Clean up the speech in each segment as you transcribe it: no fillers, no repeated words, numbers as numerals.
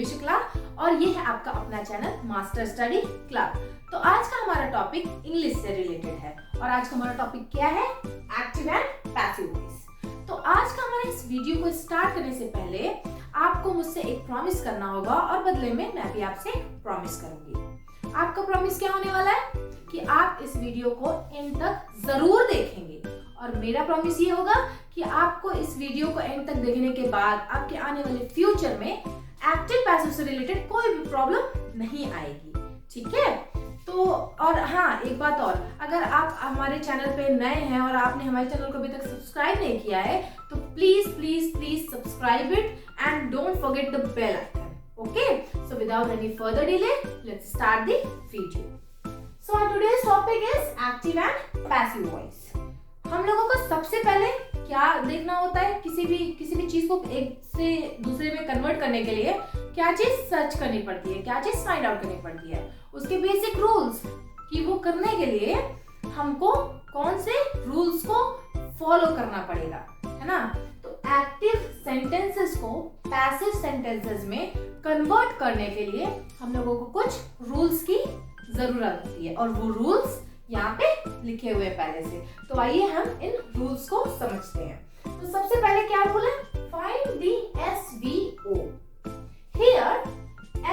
शुक्ला और ये है आपका अपना चैनल मास्टर स्टडी क्लब। तो आज का हमारा टॉपिक इंग्लिश से रिलेटेड है और आज का हमारा टॉपिक क्या है? Active and passive voice. तो आज का हमारे इस वीडियो को स्टार्ट करने से पहले आपको मुझसे एक प्रॉमिस करना होगा और बदले में मैं भी आपसे प्रॉमिस करूंगी। आपका प्रॉमिस क्या होने वाला है कि आप इस वीडियो को एंड तक जरूर देखेंगे और मेरा प्रॉमिस ये होगा कि आपको इस वीडियो को एंड तक देखने के बाद आपके आने वाले फ्यूचर में एक्टिव पैसिव से रिलेटेड कोई भी प्रॉब्लम नहीं आएगी। ठीक है? तो और हाँ, एक बात और, अगर आप हमारे चैनल पे नए हैं और आपने हमारे चैनल को अभी तक सब्सक्राइब नहीं किया है तो please please please subscribe it and don't forget the bell icon. Okay, so without any further delay let's start the video. So our today's topic is active and passive voice. हम लोगों को सबसे पहले क्या देखना होता है? किसी भी चीज को एक से दूसरे में कन्वर्ट करने के लिए क्या चीज सर्च करनी पड़ती है, क्या चीज फाइंड आउट करनी पड़ती है, उसके बेसिक रूल्स कि वो करने के लिए हमको कौन से रूल्स को फॉलो करना पड़ेगा, है ना? तो एक्टिव सेंटेंसेस को पैसिव सेंटेंसेस में कन्वर्ट करने के लिए हम लोगों को कुछ रूल्स की जरूरत होती है और वो रूल्स यहाँ पे लिखे हुए हैं पहले से। तो आइए हम इन रूल्स को समझते हैं। तो सबसे पहले क्या रूल है? Find the SVO। Here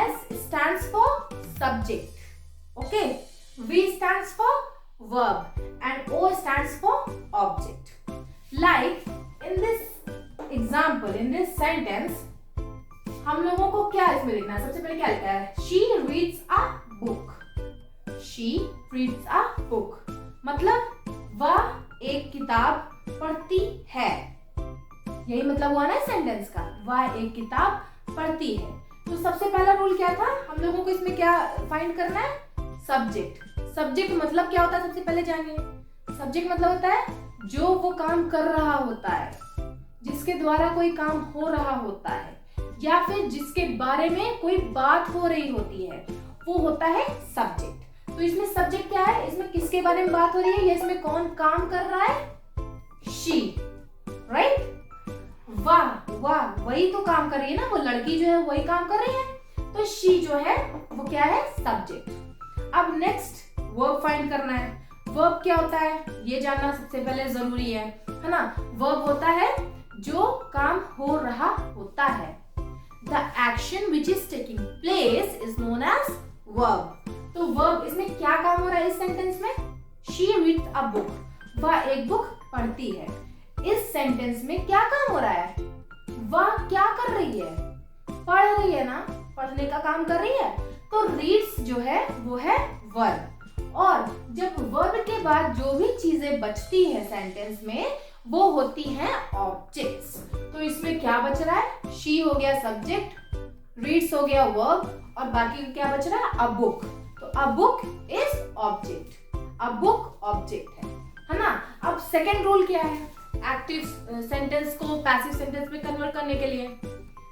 S stands for subject, okay? V stands for verb and O stands for object. Like in this example, in this sentence, हम लोगों को क्या इसमें लिखना है? सबसे पहले क्या लिखा है? She reads a book. She reads a book. मतलब वह एक किताब पढ़ती है। यही मतलब हुआ ना सेंटेंस का, वह एक किताब पढ़ती है। तो सबसे पहला रूल क्या था? हम लोगों को इसमें क्या फाइंड करना है? सब्जेक्ट। सब्जेक्ट मतलब क्या होता है? सबसे पहले जानिए। सब्जेक्ट मतलब होता है जो वो काम कर रहा होता है, जिसके द्वारा कोई काम हो रहा होता है या फिर जिसके बारे में कोई बात हो रही होती है, वो होता है सब्जेक्ट। तो इसमें सब्जेक्ट क्या है? इसमें किसके बारे में बात हो रही है या इसमें कौन काम कर रहा है? She, right? वाह वही तो काम कर रही है ना, वो लड़की जो है वही काम कर रही है। तो शी जो है वो क्या है? सब्जेक्ट। अब नेक्स्ट वर्ब फाइंड करना है। वर्ब क्या होता है ये जानना सबसे पहले जरूरी है ना? वर्ब होता है जो काम हो रहा होता है। The action which is taking place is known as verb. तो वर्ब, इसमें क्या काम हो रहा है इस सेंटेंस में? She reads a book. वह एक बुक पढ़ती है। इस सेंटेंस में क्या काम हो रहा है? वह क्या कर रही है? पढ़ रही है ना, पढ़ने का काम कर रही है। तो रीड्स जो है वो है वर्ब और जब वर्ब के बाद जो भी चीजें बचती है सेंटेंस में वो होती हैं ऑब्जेक्ट्स। तो इसमें क्या बच रहा है? शी हो गया सब्जेक्ट, रीड्स हो गया वर्ब और बाकी क्या बच रहा है? A book. तो a book is object, a book object है ना? अब सेकेंड रूल क्या है एक्टिव सेंटेंस को पैसिव सेंटेंस में कन्वर्ट करने के लिए?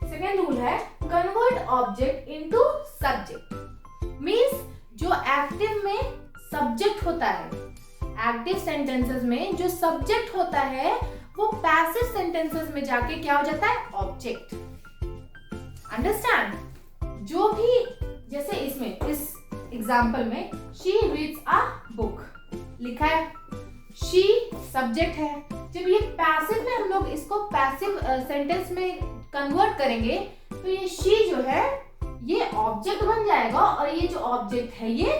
सेकेंड रूल है convert object into subject. Means जो एक्टिव में सब्जेक्ट होता है, एक्टिव सेंटेंसेस में जो सब्जेक्ट होता है वो पैसिव सेंटेंसेस में जाके क्या हो जाता है? ऑब्जेक्ट। अंडरस्टैंड? जो भी जैसे इसमें इस एग्जांपल में शी रीड्स अ बुक लिखा है, शी सब्जेक्ट है। जब ये पैसिव में हम लोग इसको पैसिव सेंटेंस में कन्वर्ट करेंगे तो ये शी जो है ये ऑब्जेक्ट बन जाएगा और ये जो ऑब्जेक्ट है ये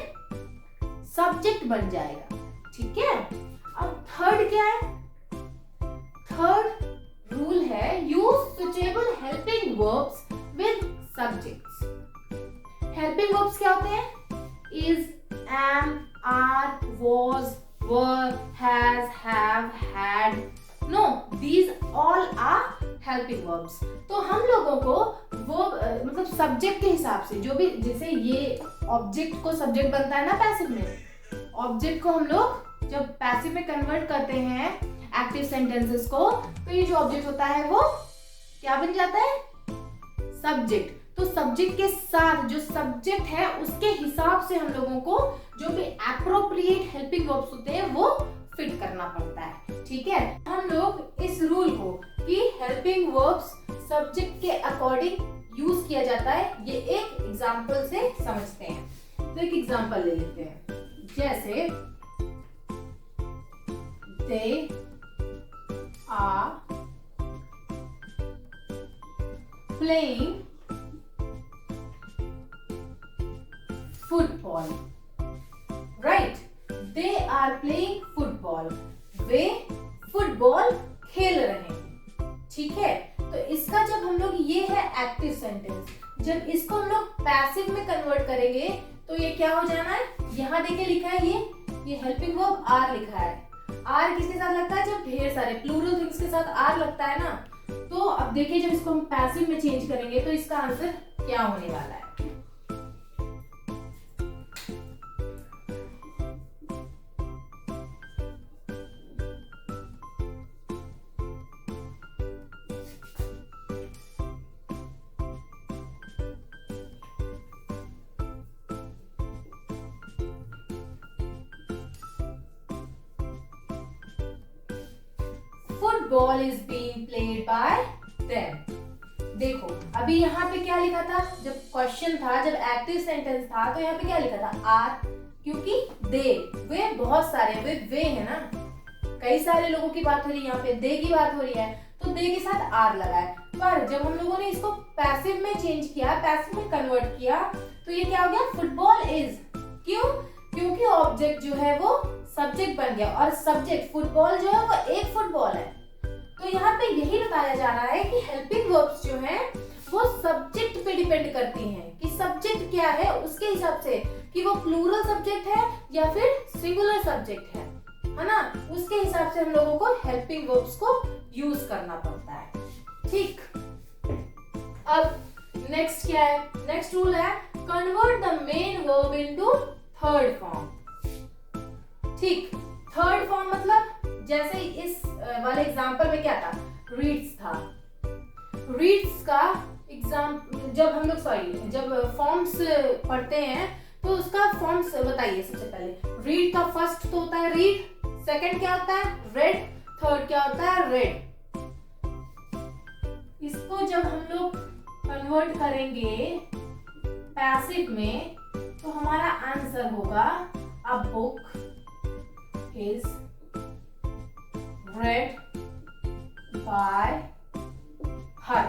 सब्जेक्ट बन जाएगा। ठीक है? अब थर्ड क्या है? थर्ड रूल है use suitable helping verbs with subjects. Helping verbs क्या होते हैं? is, am, are, was, were, has, have, had. No, these all are helping verbs. तो हम लोगों को वो मतलब सब्जेक्ट के हिसाब से जो भी, जैसे ये ऑब्जेक्ट को सब्जेक्ट बनता है ना पैसिव में, ऑब्जेक्ट को हम लोग जब पैसिव में कन्वर्ट करते हैं एक्टिव सेंटेंसेस को तो ये जो ऑब्जेक्ट होता है वो क्या बन जाता है? सब्जेक्ट। तो सब्जेक्ट के साथ जो सब्जेक्ट है उसके हिसाब से हम लोगों को जो भी एप्रोप्रिएट हेल्पिंग वर्ब्स होते हैं वो फिट करना पड़ता है। ठीक है? हम लोग इस रूल को कि हेल्पिंग वर्ब्स सब्जेक्ट के अकॉर्डिंग यूज किया जाता है, ये एक एग्जांपल से समझते हैं। तो एक एग्जांपल ले लेते हैं, जैसे they are playing football, right? they are playing football, way football खेल रहे हैं, ठीक है। तो इसका जब हम लोग, ये है एक्टिव सेंटेंस, जब इसको हम लोग पैसिव में कन्वर्ट करेंगे तो ये क्या हो जाना है, यहाँ देखिए लिखा है ये हेल्पिंग वर्ब आर लिखा है। आर किसके साथ लगता है, जब ढेर सारे प्लूरल थिंग्स के साथ आर लगता है ना। तो अब देखिए जब इसको हम पैसिव में चेंज करेंगे तो इसका आंसर क्या होने वाला है। Football is being played by them. देखो अभी यहाँ पे क्या लिखा था, जब क्वेश्चन था, जब एक्टिव सेंटेंस था तो यहाँ पे क्या लिखा था, आर, क्योंकि वे बहुत सारे, वे है ना, कई सारे लोगों की बात हो रही है, यहाँ पे दे की बात हो रही है, तो दे के साथ आर लगा है। पर जब हम लोगों ने इसको पैसिव में चेंज किया, पैसिव में कन्वर्ट किया, तो ये क्या हो गया, फुटबॉल इज, क्यों, क्योंकि ऑब्जेक्ट जो है वो सब्जेक्ट बन गया, और सब्जेक्ट फुटबॉल जो है वो एक फुटबॉल है। तो यहाँ पे यही बताया जा रहा है कि हेल्पिंग वर्ब्स जो हैं वो सब्जेक्ट पे डिपेंड करती हैं, कि सब्जेक्ट क्या है उसके हिसाब से, कि वो प्लूरल सब्जेक्ट है या फिर सिंगुलर सब्जेक्ट है ना, उसके हिसाब से हम लोगों को हेल्पिंग वर्ब्स को यूज करना पड़ता है, ठीक। अब नेक्स्ट क्या है, नेक्स्ट रूल है convert the main verb into third form, ठीक। थर्ड फॉर्म मतलब जैसे इस वाले एग्जांपल में क्या था, रीड्स था, रीड्स का एग्जाम, जब हम लोग जब फॉर्म्स पढ़ते हैं तो उसका फॉर्म्स बताइए। सबसे पहले रीड का फर्स्ट तो होता है रीड, सेकंड क्या होता है रेड, थर्ड क्या होता है रेड। इसको जब हम लोग कन्वर्ट करेंगे पैसिव में तो हमारा आंसर होगा अ book is read by her,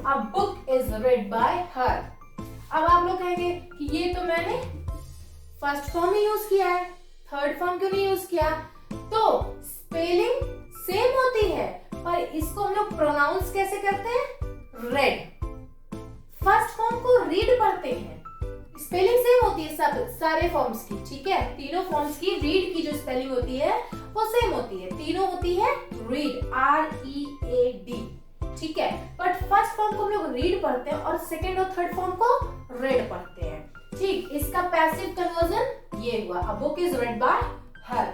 a book is read by her। अब आप लोग कहेंगे कि ये तो मैंने फर्स्ट फॉर्म ही यूज किया है, थर्ड फॉर्म क्यों नहीं यूज किया, तो स्पेलिंग सेम होती है पर इसको हम लोग प्रोनाउंस कैसे करते हैं, रेड। फर्स्ट फॉर्म को रीड पढ़ते हैं, स्पेलिंग सेम होती है सब सारे फॉर्म्स की, ठीक है, तीनों फॉर्म्स की रीड की जो स्पेलिंग होती है वो सेम होती है, तीनों होती है रीड, READ, ठीक है। बट फर्स्ट फॉर्म को हम लोग रीड पढ़ते हैं और सेकंड और थर्ड फॉर्म को रेड पढ़ते हैं, ठीक। इसका पैसिव कन्वर्जन ये हुआ, अ बुक इज रेड बाय हर।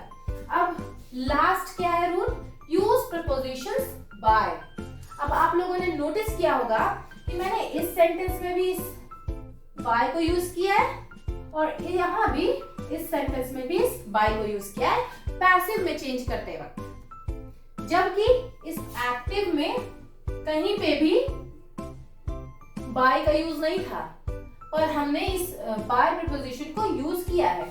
अब लास्ट क्या है रूल, यूज प्रीपोजिशंस बाय। अब आप लोगों ने नोटिस किया होगा कि मैंने इस सेंटेंस में भी बाय को यूज किया है और यहाँ भी इस सेंटेंस में भी बाय को यूज किया है पैसिव में चेंज करते वक्त, जबकि इस एक्टिव में कहीं पे भी बाय का यूज नहीं था, पर हमने इस बाय प्रीपोजिशन को यूज किया है,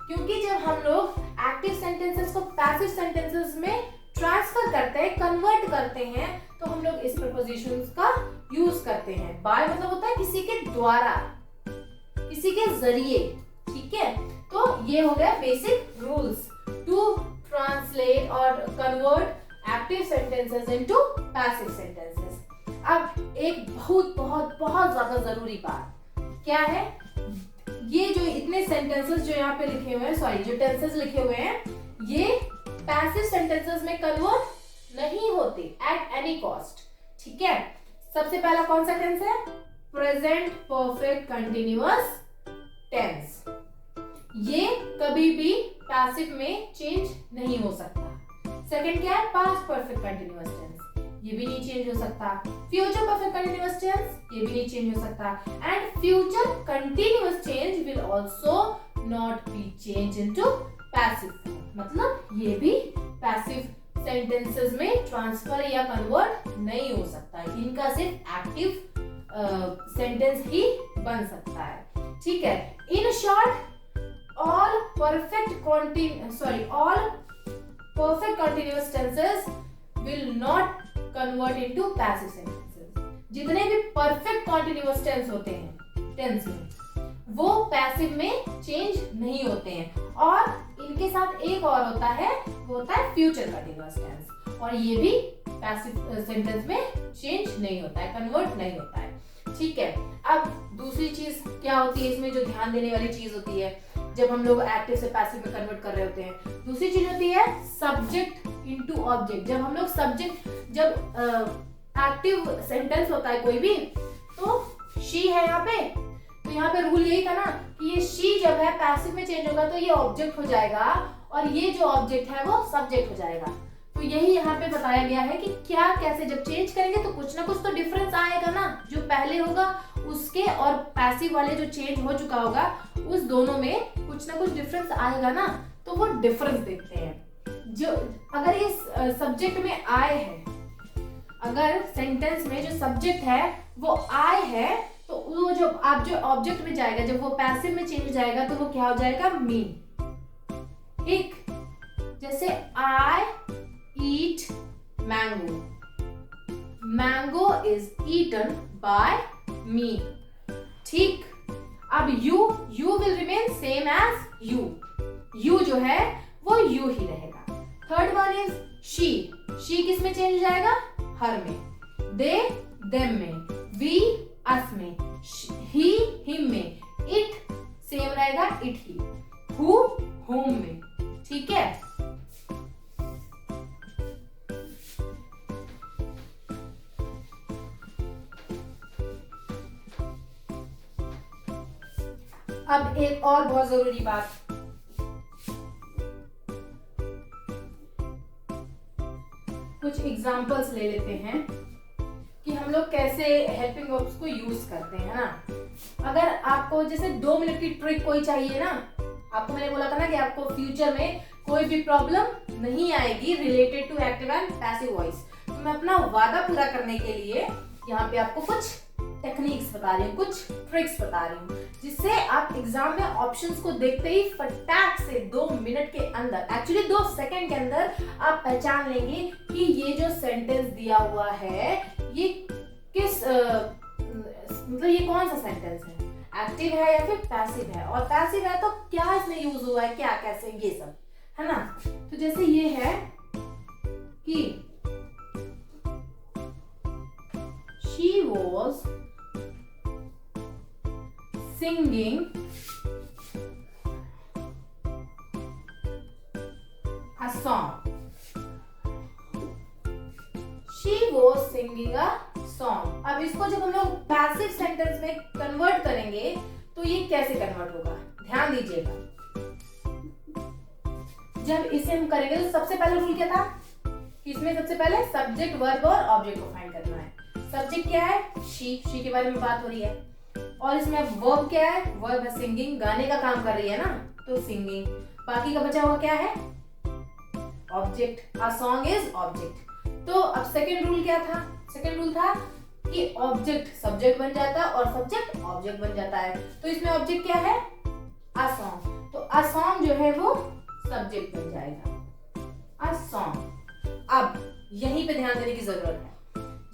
क्योंकि जब हम लोग एक्टिव सेंटेंसेस को पैसिव सेंटेंसेस में ट्रांसफर करते हैं, कन्वर्ट करते हैं, तो हम लोग इस प्रीपोजिशंस का यूज करते हैं। बाय मतलब होता है किसी के द्वारा, किसी के जरिए, ठीक है। तो ये हो गया बेसिक रूल्स टू ट्रांसलेट और convert active sentences into passive sentences. अब एक बहुत बहुत बहुत ज्यादा जरूरी बात क्या है, ये जो इतने सेंटेंसेस जो यहाँ पे लिखे हुए हैं, जो टेंसेस लिखे हुए हैं, ये पैसिव सेंटेंसेस में कन्वर्ट नहीं होते एट एनी कॉस्ट, ठीक है। सबसे पहला कौन सा टेंस है, प्रेजेंट परफेक्ट कंटिन्यूअस टेंस, ये कभी भी पैसिव में चेंज नहीं हो सकता। सेकंड क्या है, पास्ट परफेक्ट कंटिन्यूअस टेंस, ये भी नहीं चेंज हो सकता। फ्यूचर परफेक्ट कंटिन्यूअस टेंस, ये भी नहीं चेंज हो सकता। And future continuous tense will also not be change into passive, मतलब ये भी पैसिव सेंटेंसेस में ट्रांसफर या कन्वर्ट नहीं हो सकता, इनका सिर्फ एक्टिव सेंटेंस ही बन सकता है, ठीक है। In short all perfect continuous tenses will not convert into passive sentences. जितने भी परफेक्ट कंटिन्यूअस टेंस होते हैं टेंस में, वो पैसिव में चेंज नहीं होते हैं। और इनके साथ एक और होता है, वो होता है फ्यूचर कंटिन्यूअस टेंस, और ये भी पैसिव सेंटेंस में चेंज नहीं होता है, कन्वर्ट नहीं होता है, ठीक है। अब दूसरी चीज क्या होती है इसमें, जो ध्यान देने वाली चीज होती है जब हम लोग एक्टिव से पैसिव में कन्वर्ट कर रहे होते हैं, दूसरी चीज होती है सब्जेक्ट इनटू ऑब्जेक्ट। जब हम लोग जब एक्टिव सेंटेंस होता है कोई भी, तो शी है यहाँ पे, तो यहाँ पे रूल यही था ना कि ये शी जब है पैसिव में चेंज होगा तो ये ऑब्जेक्ट हो जाएगा, और ये जो ऑब्जेक्ट है वो सब्जेक्ट हो जाएगा। तो यही यहाँ पे बताया गया है कि क्या कैसे जब चेंज करेंगे तो कुछ ना कुछ तो डिफरेंस आएगा ना, जो पहले होगा उसके और पैसिव वाले जो चेंज हो चुका होगा उस दोनों में कुछ ना कुछ डिफरेंस आएगा ना, तो वो डिफरेंस देखते हैं। जो अगर ये सब्जेक्ट में आए है, अगर सेंटेंस में जो सब्जेक्ट है वो आए है, तो वो जो ऑब्जेक्ट में जाएगा, जब वो पैसिव में चेंज जाएगा तो वो क्या हो जाएगा, मीन, ठीक। जैसे I eat mango, mango is eaten by me, ठीक। अब you will remain same as you जो है वो यू ही रहेगा। थर्ड वन इज शी किस में चेंज हो जाएगा, हर में, दे देम में, वी अस में, ही हिम में, इट सेम रहेगा इट ही, हु होम में, ठीक है। अब एक और बहुत जरूरी बात, कुछ एग्जांपल्स ले लेते हैं कि हम लोग कैसे हेल्पिंग वर्ब्स को यूज करते हैं ना। अगर आपको जैसे 2 मिनट की ट्रिक कोई चाहिए ना, आपको मैंने बोला था ना कि आपको फ्यूचर में कोई भी प्रॉब्लम नहीं आएगी related to active and passive voice, तो मैं अपना वादा पूरा करने के लिए यहाँ पे आपको कुछ टेक्निक्स बता रही हूँ, कुछ ट्रिक्स बता रही हूँ, जिससे आप एग्जाम में ऑप्शंस को देखते ही फटाक से 2 मिनट के अंदर, एक्चुअली 2 सेकंड के अंदर आप पहचान लेंगे कि ये जो सेंटेंस दिया हुआ है ये किस मतलब ये कौन सा सेंटेंस है, एक्टिव है या फिर पैसिव है, और पैसिव है तो क्या इसमें यूज हुआ है, क्या कैसे, ये सब है ना। तो जैसे ये है कि she was singing a song. She was singing a song. अब इसको जब हम लोग पैसिव सेंटेंस में कन्वर्ट करेंगे तो ये कैसे कन्वर्ट होगा, ध्यान दीजिएगा। जब इसे हम करेंगे तो सबसे पहले रूल क्या था, इसमें सबसे पहले सब्जेक्ट वर्ब और ऑब्जेक्ट को फाइंड करना है। सब्जेक्ट क्या है, शी के बारे में बात हो रही है, और इसमें वर्ब क्या है, वर्ब है सिंगिंग, गाने का काम कर रही है ना, तो सिंगिंग। बाकी का बचा हुआ क्या है, object, a song is object. तो अब सेकंड रूल क्या था, सेकंड रूल था कि ऑब्जेक्ट सब्जेक्ट बन जाता है और सब्जेक्ट ऑब्जेक्ट बन जाता है। तो इसमें ऑब्जेक्ट क्या है, अ सॉन्ग, तो अ सॉन्ग जो है वो सब्जेक्ट बन जाएगा, अ सॉन्ग। अब यहीं पे ध्यान देने की जरूरत है,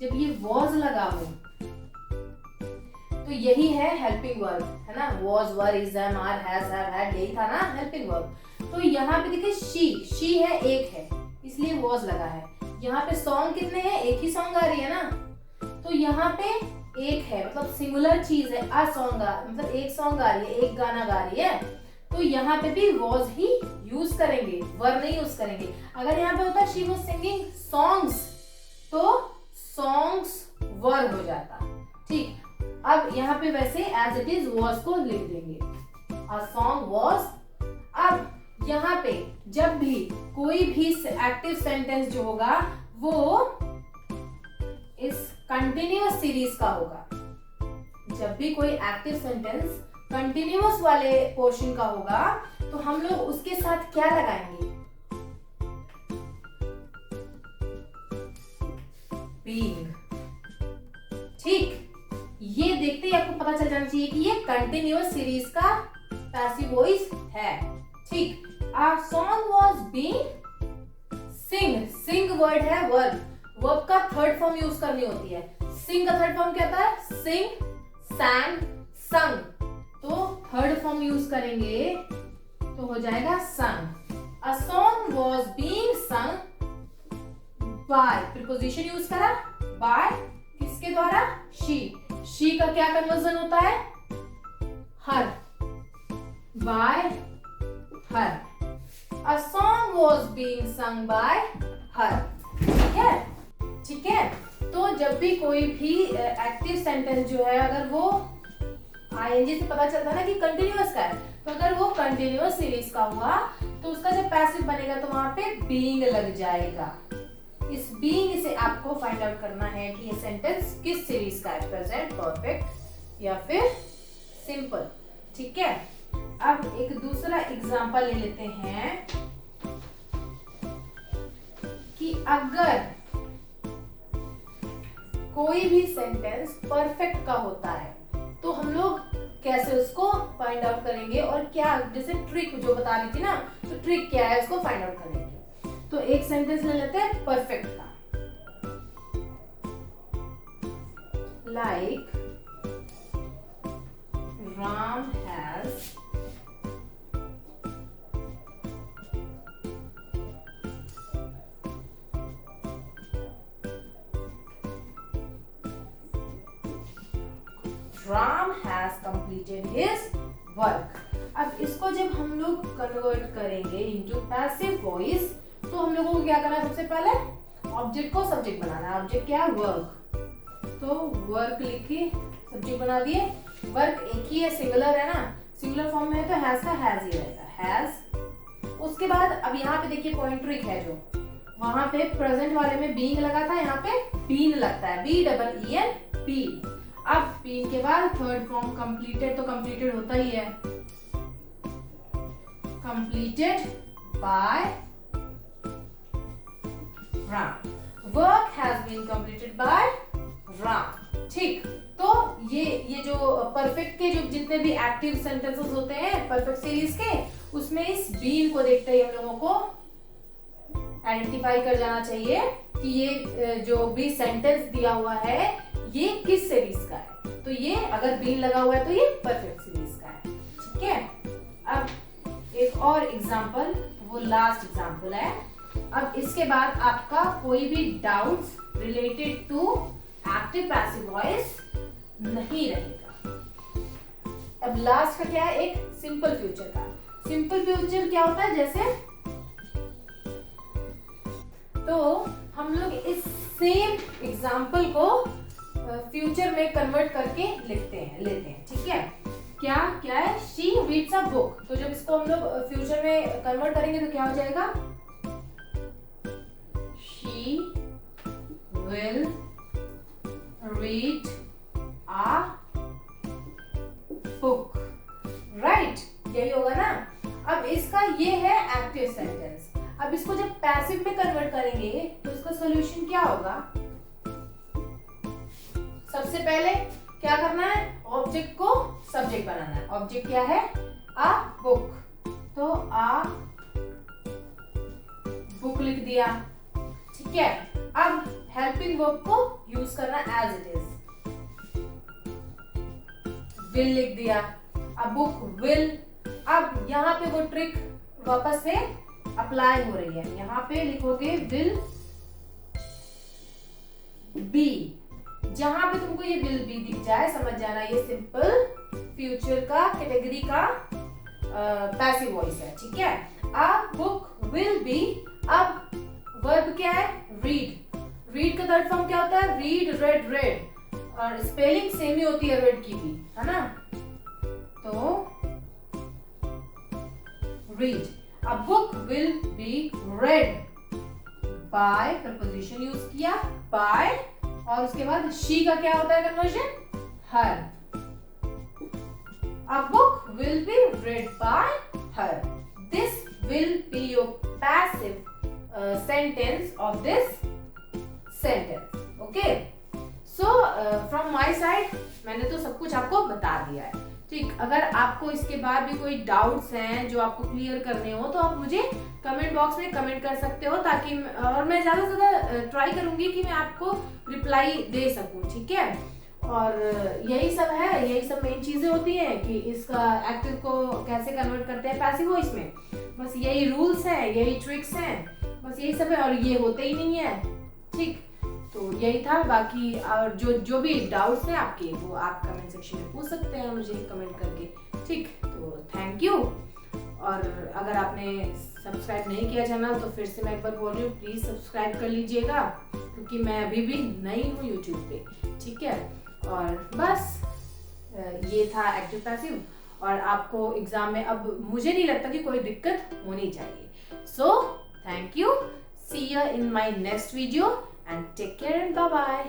जब ये was लगा हो तो यही है हेल्पिंग वर्ब, है ना, was, were, is, am, are, has, have, had, यही था ना हेल्पिंग वर्ब। तो यहाँ पे देखिए she है, एक है, इसलिए was लगा है। यहाँ पे सॉन्ग कितने हैं, एक ही सॉन्ग आ रही है ना, तो यहाँ पे एक है, मतलब सिंगुलर चीज है, आ सॉन्ग मतलब एक सॉन्ग आ रही है, एक गाना गा रही है, तो यहाँ पे भी was ही यूज करेंगे, वर नहीं यूज करेंगे। अगर यहाँ पे होता she was singing songs तो songs वर हो जाता, ठीक। अब यहाँ पे वैसे as it is was को लिख देंगे, a song was। अब यहाँ पे जब भी कोई भी एक्टिव सेंटेंस जो होगा वो इस कंटिन्यूअस सीरीज का होगा। जब भी कोई एक्टिव सेंटेंस कंटिन्यूअस वाले पोर्शन का होगा तो हम लोग उसके साथ क्या लगाएंगे, being, ठीक। ये देखते ही आपको पता चल जाना चाहिए कि ये कंटिन्यूअस सीरीज का पैसिव वॉइस है। ठीक, a song was being sing word है वर्ब का थर्ड फॉर्म यूज करनी होती है। सिंग का थर्ड फॉर्म क्या होता है? सिंग, sang, sung। तो थर्ड फॉर्म यूज करेंगे तो हो जाएगा sung। A song was being sung by, preposition use करा by, किसके द्वारा? she का क्या कन्वर्जन होता है? her, by her। A song was being sung by her। ठीक है। तो जब भी कोई भी एक्टिव सेंटेंस जो है अगर वो आईएनजी से पता चलता है ना कि कंटिन्यूअस का है, तो अगर वो कंटिन्यूअस सीरीज का हुआ तो उसका जब पैसिव बनेगा तो वहां पे बीइंग लग जाएगा। इस बीइंग से आपको फाइंड आउट करना है कि ये सेंटेंस किस सीरीज का है, प्रेजेंट, परफेक्ट या फिर सिंपल। ठीक है। अब एक दूसरा एग्जांपल ले लेते हैं कि अगर कोई भी सेंटेंस परफेक्ट का होता है तो हम लोग कैसे उसको फाइंड आउट करेंगे और क्या, जैसे ट्रिक जो बता रही थी ना, तो ट्रिक क्या है उसको फाइंड आउट करने की। तो एक सेंटेंस ले लेते हैं परफेक्ट का, like Ram has Ram has completed his work। अब इसको जब हम लोग कन्वर्ट करेंगे into passive voice तो हम लोगों को क्या करना है? सबसे पहले ऑब्जेक्ट को सब्जेक्ट बनाना है। ऑब्जेक्ट क्या है? वर्क। तो वर्क लिखे, सब्जेक्ट बना दिए। वर्क एक ही है, सिंगुलर है ना, सिंगुलर फॉर्म में है तो हैज का हैज ही रहेगा, हैज। उसके बाद अब यहाँ पे देखिए पॉइंट ट्रिक है, जो वहां पे प्रेजेंट वाले में बीइंग लगा था, यहाँ पे बीन लगता है, BEEN, बीन। अब बीन के बाद थर्ड फॉर्म कंप्लीटेड, तो कंप्लीटेड होता ही है, completed by Ram. Work has been completed by Ram. ठीक, तो ये जो परफेक्ट के जो जितने भी एक्टिव सेंटेंसेस होते हैं परफेक्ट सीरीज के, उसमें इस बीन को देखते ही हम लोगों को आइडेंटिफाई कर जाना चाहिए कि ये जो भी सेंटेंस दिया हुआ है ये किस सीरीज का है। तो ये अगर बीन लगा हुआ है तो ये परफेक्ट सीरीज का है। ठीक है। अब एक और एग्जांपल, वो लास्ट एग्जांपल है। अब इसके बाद आपका कोई भी doubts related to active passive voice नहीं रहेगा। अब लास्ट का क्या है? एक सिंपल फ्यूचर का। सिंपल फ्यूचर क्या होता है? जैसे तो हम लोग इस सेम एग्जांपल को फ्यूचर में कन्वर्ट करके लेते हैं। ठीक है। क्या है? She reads a book. तो जब इसको हम लोग फ्यूचर में कन्वर्ट करेंगे तो क्या हो जाएगा? She will read a book. Right, यही होगा ना। अब इसका ये है एक्टिव सेंटेंस। अब इसको जब पैसिव में कन्वर्ट करेंगे तो इसका सॉल्यूशन क्या होगा? सबसे पहले क्या करना है? ऑब्जेक्ट को सब्जेक्ट बनाना है। ऑब्जेक्ट क्या है? A book. तो अ बुक लिख दिया। ठीक है। अब हेल्पिंग वर्ब को यूज करना एज इट इज, विल लिख दिया। अब बुक विल। अब यहाँ पे वो ट्रिक वापस से अप्लाई हो रही है। यहाँ पे लिखोगे विल बी। जहां पे तुमको ये विल बी दिख जाए समझ जाना ये सिंपल फ्यूचर का कैटेगरी का पैसिव वॉइस है। ठीक है। A book will be. अब वर्ब क्या है? रीड। रीड का थर्ड फॉर्म क्या होता है? Read, read, read. और स्पेलिंग सेम ही होती है रेड की भी, है ना। तो रीड। A book will be read by, preposition use किया बाय, और उसके बाद शी का क्या होता है conversion? Her. A book will be read by her. This will be your passive sentence of this sentence. Okay. So from my side मैंने तो सब कुछ आपको बता दिया है। ठीक, अगर आपको इसके बाद भी कोई डाउट्स हैं जो आपको क्लियर करने हो तो आप मुझे कमेंट बॉक्स में कमेंट कर सकते हो, ताकि और मैं ज़्यादा से ज़्यादा ट्राई करूंगी कि मैं आपको रिप्लाई दे सकूं। ठीक है, और यही सब है, यही सब मेन चीज़ें होती हैं कि इसका एक्टिव को कैसे कन्वर्ट करते हैं पैसिव वॉइस में। बस यही रूल्स हैं, यही ट्रिक्स हैं, बस यही सब है, और ये होते ही नहीं है। ठीक, तो यही था। बाकी और जो भी डाउट्स हैं आपके वो आप कमेंट सेक्शन में पूछ सकते हैं मुझे कमेंट करके। ठीक, तो थैंक यू। और अगर आपने सब्सक्राइब नहीं किया चैनल तो फिर से मैं एक बार बोल रही हूँ, प्लीज़ सब्सक्राइब कर लीजिएगा, क्योंकि मैं अभी भी नई हूँ यूट्यूब पे। ठीक है, और बस ये था एक्टिव पैसिव, और आपको एग्जाम में अब मुझे नहीं लगता कि कोई दिक्कत होनी चाहिए। So thank you, see you in my next video and take care and bye bye.